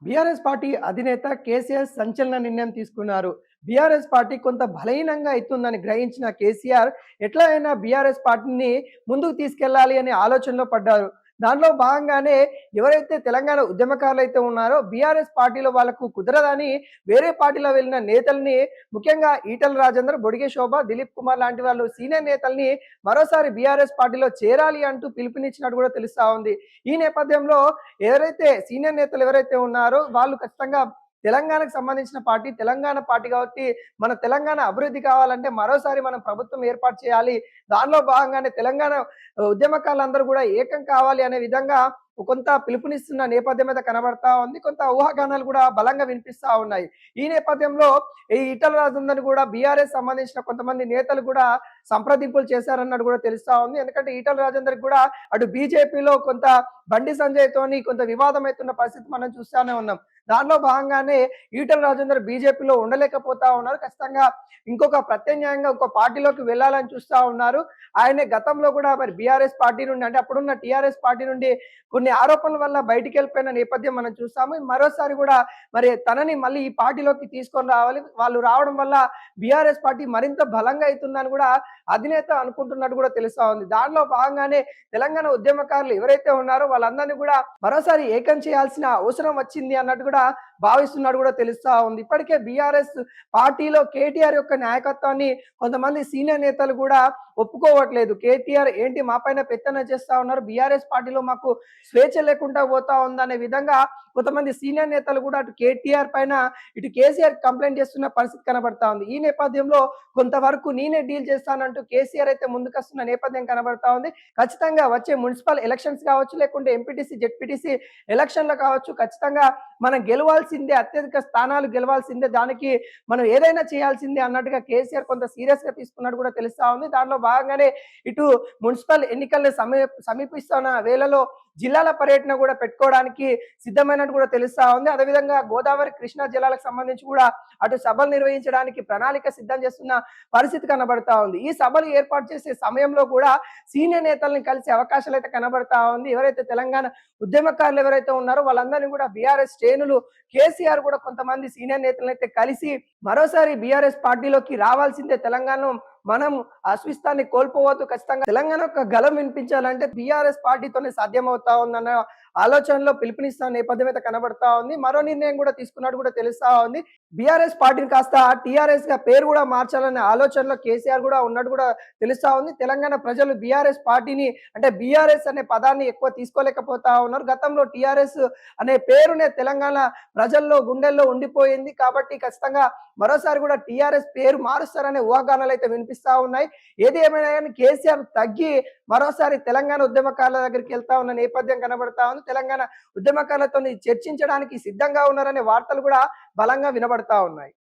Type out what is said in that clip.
BRS party అధినేత కేసీఆర్ సంచలన నిర్ణయం తీసుకున్నారు. బీఆర్ఎస్ పార్టీ కొంత బలహీనంగా అయితుందని గ్రహించిన కేసీఆర్ ఎట్లా అయినా బీఆర్ఎస్ పార్టీని ముందుకు తీసుకెళ్లాలి అనే ఆలోచనలో పడ్డారు. దానిలో భాగంగానే ఎవరైతే తెలంగాణ ఉద్యమకారులైతే ఉన్నారో బీఆర్ఎస్ పార్టీలో వాళ్ళకు కుదరదని వేరే పార్టీలో వెళ్ళిన నేతల్ని, ముఖ్యంగా ఈటెల రాజేందర్, బొడిగె శోభ, దిలీప్ కుమార్ లాంటి వాళ్ళు సీనియర్ నేతల్ని మరోసారి బీఆర్ఎస్ పార్టీలో చేరాలి అంటూ పిలుపునిచ్చినట్టు కూడా తెలుస్తా ఉంది. ఈ నేపథ్యంలో సీనియర్ నేతలు ఎవరైతే ఉన్నారో వాళ్ళు ఖచ్చితంగా తెలంగాణకు సంబంధించిన పార్టీ, తెలంగాణ పార్టీ కాబట్టి మన తెలంగాణ అభివృద్ధి కావాలంటే మరోసారి మనం ప్రభుత్వం ఏర్పాటు చేయాలి. దానిలో భాగంగానే తెలంగాణ ఉద్యమకారులందరూ కూడా ఏకం కావాలి అనే విధంగా కొంత పిలుపునిస్తున్న నేపథ్యం మీద కనబడతా ఉంది. కొంత ఊహాగానాలు కూడా బలంగా వినిపిస్తా ఉన్నాయి. ఈ నేపథ్యంలో ఈ ఈటల రాజేందర్‌ని కూడా బీఆర్ఎస్ సంబంధించిన కొంతమంది నేతలు కూడా సంప్రదింపులు చేశారన్నట్టు కూడా తెలుస్తా ఉంది. ఎందుకంటే ఈటల రాజేందర్‌కి కూడా అటు బీజేపీలో కొంత బండి సంజయ్ తోని కొంత వివాదం అయితున్న పరిస్థితి మనం చూస్తానే ఉన్నాం. దానిలో భాగంగానే ఈటల రాజేందర్ బీజేపీలో ఉండలేకపోతా ఉన్నారు. ఖచ్చితంగా ఇంకొక ప్రత్యామ్నాయంగా ఇంకో పార్టీలోకి వెళ్ళాలని చూస్తా ఉన్నారు. ఆయనే గతంలో కూడా మరి బీఆర్ఎస్ పార్టీ నుండి, అంటే అప్పుడున్న టీఆర్ఎస్ పార్టీ నుండి కొన్ని ఆరోపణల వల్ల బయటికెళ్ళిపోయిన నేపథ్యం మనం చూసాము. మరోసారి కూడా మరి తనని మళ్ళీ ఈ పార్టీలోకి తీసుకొని రావాలి. వాళ్ళు రావడం వల్ల బీఆర్ఎస్ పార్టీ మరింత బలంగా అయితుందని కూడా అధినేత అనుకుంటున్నట్టు కూడా తెలుస్తా ఉంది. దానిలో భాగంగానే తెలంగాణ ఉద్యమకారులు ఎవరైతే ఉన్నారో వాళ్ళందరినీ కూడా మరోసారి ఏకం చేయాల్సిన అవసరం వచ్చింది అన్నట్టు కూడా భావిస్తున్నట్టు కూడా తెలుస్తా ఉంది. ఇప్పటికే బీఆర్ఎస్ పార్టీలో కేటీఆర్ యొక్క నాయకత్వాన్ని కొంతమంది సీనియర్ నేతలు కూడా ఒప్పుకోవట్లేదు. కేటీఆర్ ఏంటి మా పైన పెత్తనం చేస్తా ఉన్నారు, బీఆర్ఎస్ పార్టీలో మాకు స్వేచ్ఛ లేకుండా పోతా ఉందనే విధంగా కొంతమంది సీనియర్ నేతలు కూడా అటు కేటీఆర్ పైన ఇటు కేసీఆర్ కంప్లైంట్ చేస్తున్న పరిస్థితి కనబడతా ఉంది. ఈ నేపథ్యంలో కొంతవరకు నేనే డీల్ చేస్తానంటూ కేసీఆర్ అయితే ముందుకొస్తున్న నేపథ్యం కనబడతా ఉంది. ఖచ్చితంగా వచ్చే మున్సిపల్ ఎలక్షన్స్ కావచ్చు, లేకుంటే ఎంపీటీసీ, జెడ్పీటీసీ ఎలక్షన్లు కావచ్చు, ఖచ్చితంగా మనం గెలవాల్సిందే, అత్యధిక స్థానాలు గెలవాల్సిందే, దానికి మనం ఏదైనా చేయాల్సిందే అన్నట్టుగా కేసీఆర్ కొంత సీరియస్ గా తీసుకున్నట్టు కూడా తెలుస్తా ఉంది. దానిలో భాగంగానే ఇటు మున్సిపల్ ఎన్నికలు సమీపిస్తున్న వేళలో జిల్లాల పర్యటన కూడా పెట్టుకోవడానికి సిద్ధమైనట్టు కూడా తెలుస్తా ఉంది. అదేవిధంగా గోదావరి, కృష్ణా జిల్లాలకు సంబంధించి కూడా అటు సభలు నిర్వహించడానికి ప్రణాళిక సిద్ధం చేస్తున్న పరిస్థితి కనబడతా ఉంది. ఈ సభలు ఏర్పాటు చేసే సమయంలో కూడా సీనియర్ నేతల్ని కలిసే అవకాశాలు అయితే కనబడతా ఉంది. ఎవరైతే తెలంగాణ ఉద్యమకారులు ఎవరైతే ఉన్నారో వాళ్ళందరినీ కూడా బీఆర్ఎస్ శ్రేణులు, కేసీఆర్ కూడా కొంతమంది సీనియర్ నేతలను అయితే కలిసి మరోసారి బీఆర్ఎస్ పార్టీలోకి రావాల్సిందే, తెలంగాణ మనం అస్మిస్తాన్ని కోల్పోవద్దు, ఖచ్చితంగా తెలంగాణ యొక్క గలం వినిపించాలంటే బీఆర్ఎస్ పార్టీతోనే సాధ్యమవుతా ఉందన్న ఆలోచనలో పిలుపునిస్తున్న నేపథ్యం అయితే కనబడతా ఉంది. మరో నిర్ణయం కూడా తీసుకున్నట్టు కూడా తెలుస్తా ఉంది. బీఆర్ఎస్ పార్టీని కాస్త టీఆర్ఎస్ గా పేరు కూడా మార్చాలనే ఆలోచనలో కేసీఆర్ కూడా ఉన్నట్టు కూడా తెలుస్తా ఉంది. తెలంగాణ ప్రజలు బీఆర్ఎస్ పార్టీని, అంటే బీఆర్ఎస్ అనే పదాన్ని ఎక్కువ తీసుకోలేకపోతా ఉన్నారు. గతంలో టీఆర్ఎస్ అనే పేరునే తెలంగాణ ప్రజల్లో గుండెల్లో ఉండిపోయింది. కాబట్టి ఖచ్చితంగా మరోసారి కూడా టీఆర్ఎస్ పేరు మారుస్తారనే ఊహాగానాలు అయితే వినిపిస్తా ఉన్నాయి. ఏది ఏమైనా కానీ కేసీఆర్ తగ్గి మరోసారి తెలంగాణ ఉద్యమకారుల దగ్గరికి వెళ్తా ఉన్న నేపథ్యం కనబడతా ఉంది. తెలంగాణ ఉద్యమకారులతో చర్చించడానికి సిద్ధంగా ఉన్నారనే వార్తలు కూడా బలంగా వినబడతా ఉన్నాయి.